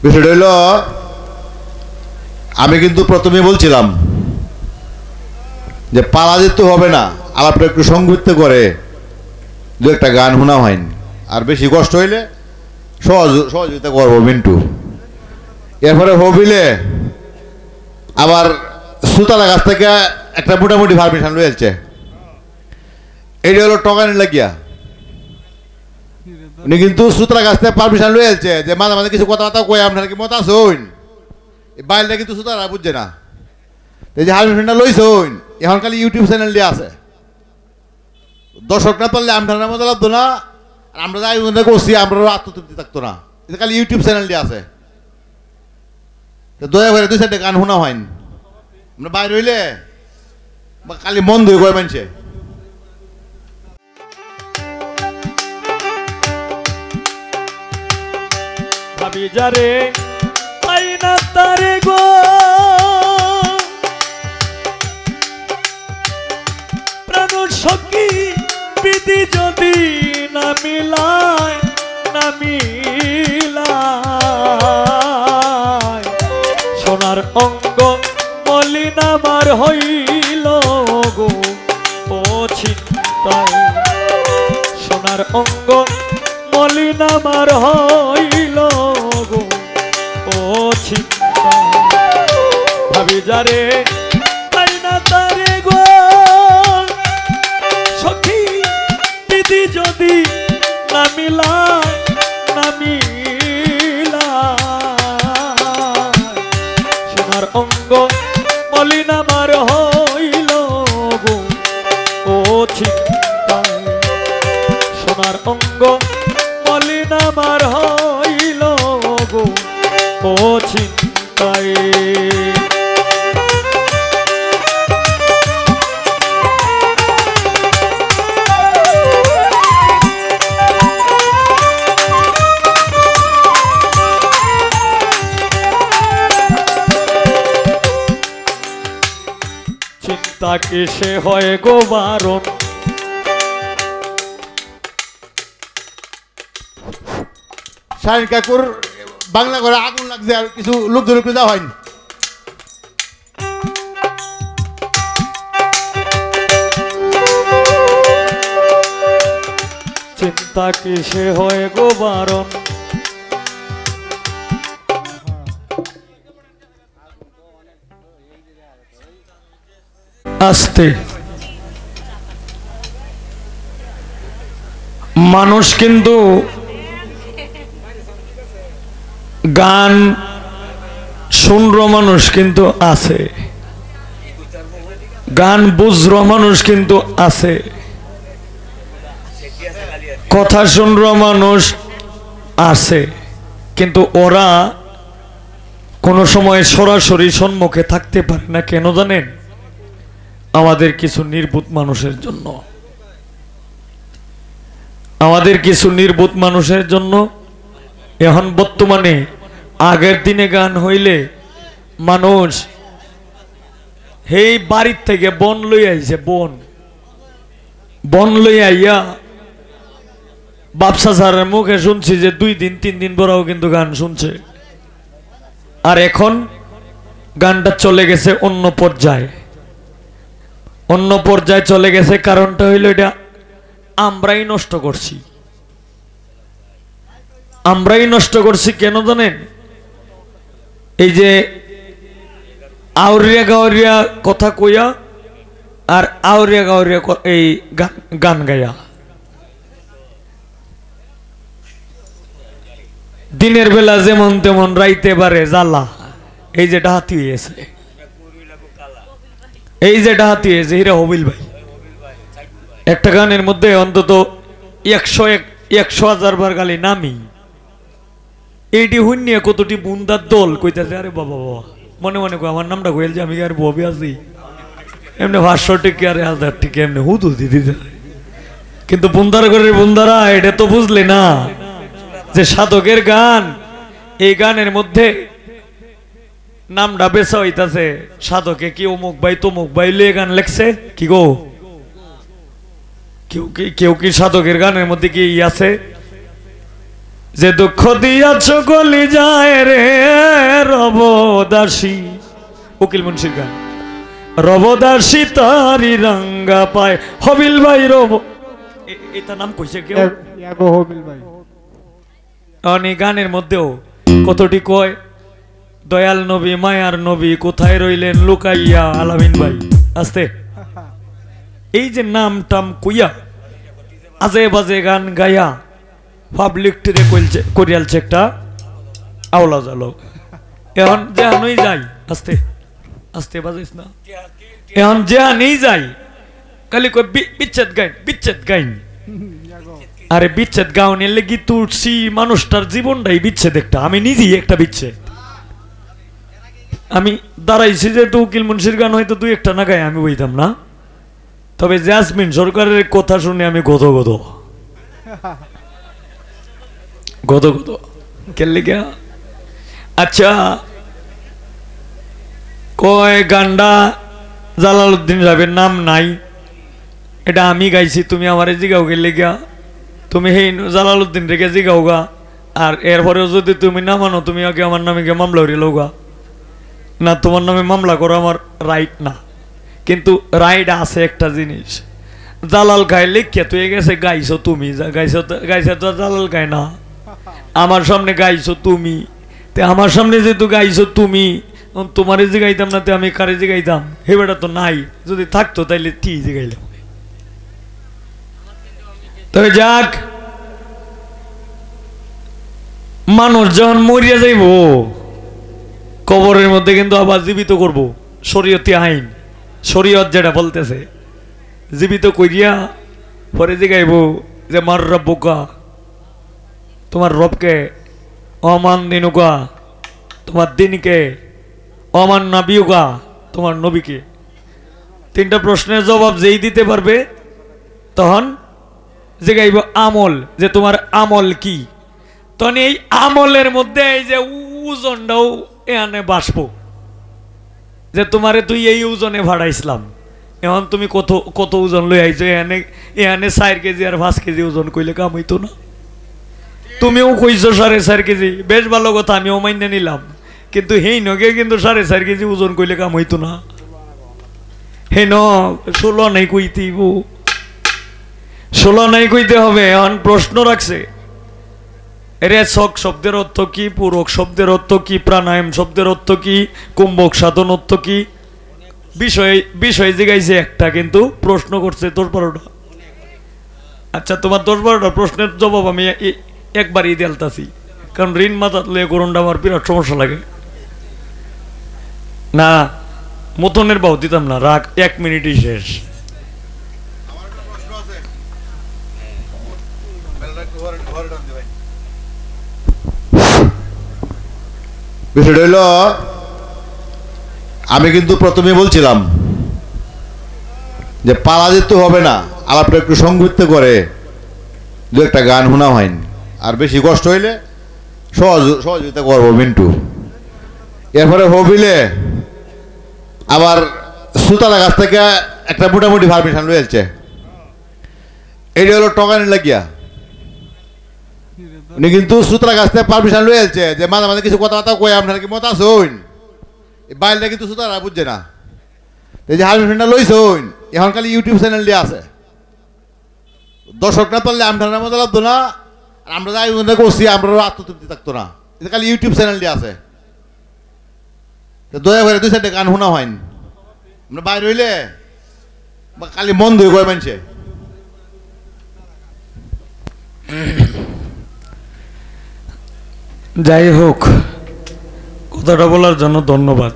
বিষয়টা হইল, আমি কিন্তু প্রথমে বলছিলাম যে পালা যেতে হবে না, আলাপটা একটু সংগীত করে দু একটা গান শোনা হয়নি, আর বেশি কষ্ট হইলে সহযোগিতা করবো মিন্টু। এরপরে হবিলে আবার সুতালা গাছ থেকে একটা মোটামুটি পারমিশন রয়েছে, এটা হলো টকানি লাগিয়া। উনি কিন্তু সুতরা গাছ থেকে পারমিশন রয়েছে যে মাঝে মাঝে কিছু কথাবার্তা কয়ে আপনার কি মত আছে হইন, বাইরটা কিন্তু সুতরা বুঝছে না, এই যে পারমিশনটা লইছে হইন। এখন খালি ইউটিউব চ্যানেল দিয়ে আছে, দর্শক না পারলে আপনার মজা লাগতো না, আর আমরা যাই করছি আমরা আত্মতৃপ্তি থাকতো না, এটা খালি ইউটিউব চ্যানেল দিয়ে আছে। দয়া করে 2-4টা গান শোনা হয়নি, আমরা বাইরে হইলে বা খালি মন ধুয়ে কয় মানছে। ভাবি যারে আইনা তারে গো, প্রাণ সখী বিধি যদি না মিলায়, না মিলায়, সোনার অঙ্গ মলিন আমার হইল গো ও চিন্তায়, সোনার অঙ্গ মলিন আমার হইল গো ও চিন্তায়। ভাবি যারে আইনা তারে গো, সখী বিধি যদি না মিলায়, না মিলায়, সোনার অঙ্গ মলিন আমার হইল গো ও চিন্তায়, সোনার অঙ্গ মলিন আমার হইল গো ও চিন্তায়। চিন্তা কিসে হয় গো বারণ, শাহিন কাকুর বাংলা ঘরে আগুন লাগছে, আর কিছু লোকজন একটু দেওয়া হয়নি। চিন্তা কিসে হয় গো বারণ, আস্তে মানুষ কিন্তু গান শুনর মানুষ কিন্তু আছে, গান বুঝর মানুষ কিন্তু আছে, কথা শুনর মানুষ আছে, কিন্তু ওরা কোনো সময় সরাসরি সম্মুখে থাকতে পারে না। কেন জানেন? আমাদের কিছু নির্বোধ মানুষের জন্য, আমাদের কিছু নির্বোধ মানুষের জন্য। এখন বর্তমানে আগের দিনে গান হইলে মানুষ এই বাড়ির থেকে বন লই আইছে, বন লই আইয়া বাপসা স্যারের মুখে শুনছি যে 2 দিন 3 দিন পরেও কিন্তু গান শুনছে। আর এখন গানটা চলে গেছে অন্য পর্যায়ে, অন্য পর্যায়ে চলে গেছে। কারণটা হইল এটা আমরাই নষ্ট করছি, আমরাই নষ্ট করছি। কেন জানেন? এই যে আউরিয়া গাউরিয়া কথা কইয়া আর আউরিয়া গাউরিয়া এই গান গায়া, দিনের বেলা যেমন তেমন রাইতে পারে জ্বালা। এই যে ডাহাতি হয়েছে, এই যে ডাহাতি হয়েছে হিরা হবিল ভাই, একটা গানের মধ্যে অন্তত 100,000 বার গালি নামি। এইটি হুন্নিয়ে কতটি বুন্দার দল কইতাছে, আরে বাবা বাবা মনে মনে কো আমার নামটা কইল যে আমি আর ববি আছি, এমনি 500 টিকে আর 1000 টিকে এমনি হুদু দিদি। কিন্তু বুন্দার ঘরের বুন্দারা এটা তো বুঝলে না যে সাধকের গান, এই গানের মধ্যে নামটা বেচা হইতাছে। সাধকে কি অমুক ভাই তমুক ভাই লিয়ে গান লেখছে কি গো? কেউ কি সাধকের গানের মধ্যে কি আছে? যে দুঃখ দিয়াছ গলি যায় রে রবদাসী, উকিল মুন্সির গান। রবদাসী তারি রঙ্গা পায়, হবিল ভাই রব, এটা নাম কইছে কেউ? হবিল ভাই। অনেক গানের মধ্যেও কতটি কয়, দয়াল নবী মায়ার নবী কোথায় রইলেন লুকাইয়া, আলামিন ভাই আস্তে। এই যে নাম টাম কইয়া আজে বাজে গান গায়া পাবলিক টিরে করিয়ালছে একটা আওলা জালো। এখন যেহানই যাই, আস্তে আস্তে বাজাইস না, এখন যেহানেই যাই খালি কই বিচ্ছেদ গাইন, বিচ্ছেদ গাইন। আরে বিচ্ছেদ গাউনের লেগে তুলছি, মানুষটার জীবনটাই বিচ্ছেদ একটা। আমি নিজেই একটা বিচ্ছেদ। আমি দাঁড়াইছি যে তো উকিল মুন্সির গান হয়তো দুই একটা না গাই আমি বইতাম না, তবে জেসমিন সরকারের কথা শুনে আমি গদ গদ গদ গদ কেলে গিয়া। আচ্ছা কয় গান্ডা জালালউদ্দিন সাহেবের নাম নাই, এটা আমি গাইছি, তুমি আমারে জিগাও গেলে গিয়া, তুমি সেই জালালউদ্দিন রেখে জিগাও গা, আর এরপরেও যদি তুমি না মানো তুমি আগে আমার নামে গিয়ে মামলা হরিয়ে লও গা। না, তোমার নামে মামলা করা আমার রাইট না, কিন্তু রাইট আছে একটা জিনিস, জালাল গায়ে লিখিয়া তুই গেছে গাইছো তুমি, গাইছো তো জালাল গায় না, আমার সামনে গাইছো তুমি, তে আমার সামনে যেহেতু গাইছো তুমি, তোমারে যে গাইতাম না তে আমি কারে যে গাইতাম, হে বেটা তো নাই, যদি থাকতো তাইলে ঠিক যে গাইলাম। তবে যাক, মানুষ যখন মরিয়া যাইব কবরের মধ্যে কিন্তু আবার জীবিত করব, শরীয়তি আইন, শরীয়ত যেটা বলতেছে, জীবিত করিয়া পরে জিগাইব যে মার রব্বুকা, তোমার রবকে, অমান দিনুকা, তোমার দিনকে, অমান নাবিউকা, তোমার নবীকে। তিনটা প্রশ্নের জবাব যেই দিতে পারবে তখন জিগাইব আমল, যে তোমার আমল কি। তখন এই আমলের মধ্যে এই যে ওজনটাও এখানে বাসবো, যে তোমারে তুই এই ওজনে ভাড়াইছিলাম, এখন তুমি কত কত ওজন লই আইছো, এখানে এখানে 4 কেজি আর 5 কেজি ওজন কইলে কাম হইতো না। তুমিও কইছো 4.5 কেজি, বেশ ভালো কথা, আমিও মাইনে নিলাম, কিন্তু হেই নগে কিন্তু 4.5 কেজি ওজন কইলে কাম হইতো না। হে ন 16 নাই কইতেইব, 16 নাই কইতে হবে। এখন প্রশ্ন রাখছে, রেচক শব্দের অর্থ কি, পূরক শব্দের অর্থ কি, প্রাণায়াম শব্দের অর্থ কি, কুম্ভক সাধন অর্থ কি, বিষয় জিগাইছে একটা, কিন্তু প্রশ্ন করছে 10-12টা। আচ্ছা, তোমার 10-12টা প্রশ্নের জবাব আমি একবারই দেলতাছি, কারণ ঋণ মাথা তুলে করণটা আমার বিরাট সমস্যা লাগে না। মতনের বাউ দিতাম না, রাগ 1 মিনিটই শেষ। বিষয়টা হইল, আমি কিন্তু প্রথমে বলছিলাম যে পালা যেতে হবে না, আলাপটা একটু সংগীত করে দু একটা গান শোনা হয়নি, আর বেশি কষ্ট হইলে সহযোগিতা করবো মিন্টু। এরপরে হবিলে আবার সুতালা গাছ থেকে একটা মোটামুটি পারমিশন রয়েছে, এটা হলো টকানি লাগিয়া। উনি কিন্তু সুতরা গাছ থেকে পারমিশন রয়েছে যে মাঝে মাঝে কিছু কথাবার্তা কয়ে আপনার কি মত আসুন, বাইরটা কিন্তু সুতরা বুঝছে না, এই যে পারমিশনটা লইছুন, এখন খালি ইউটিউব চ্যানেল দিয়ে আছে, দর্শক না পারলে আপনার মজা লাগতো না, আর আমরা যা আয়োজন করছি আমরা আত্মতৃপ্তি থাকতো না, এটা খালি ইউটিউব চ্যানেল দিয়ে আছে। দয়া করে 2-4টা গান শোনা হয়নি, আমরা বাইরে হইলে বা খালি মন ধুয়ে করে মানছে। যাই হোক, কথাটা বলার জন্য ধন্যবাদ।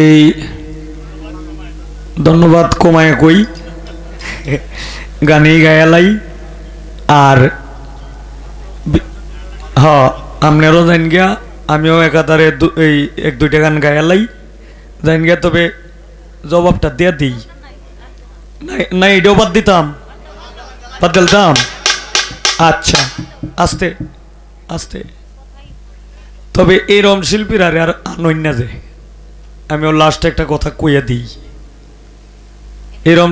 এই ধন্যবাদ কমায় কই, গানেই গায়ালাই, আর হ্যাঁ আপনারও জান গিয়া, আমিও একাধারে এই 1-2টা গান গায়ালাই জান গিয়া, তবে জবাবটা দিয়ে দিই না, এটাও বাদ দিতাম, বাদ দিতাম। আচ্ছা, আস্তে আস্তে। তবে এরম শিল্পীরা আর আনইন না, যে আমিও লাস্টে একটা কথা কইয়া দিই, এরম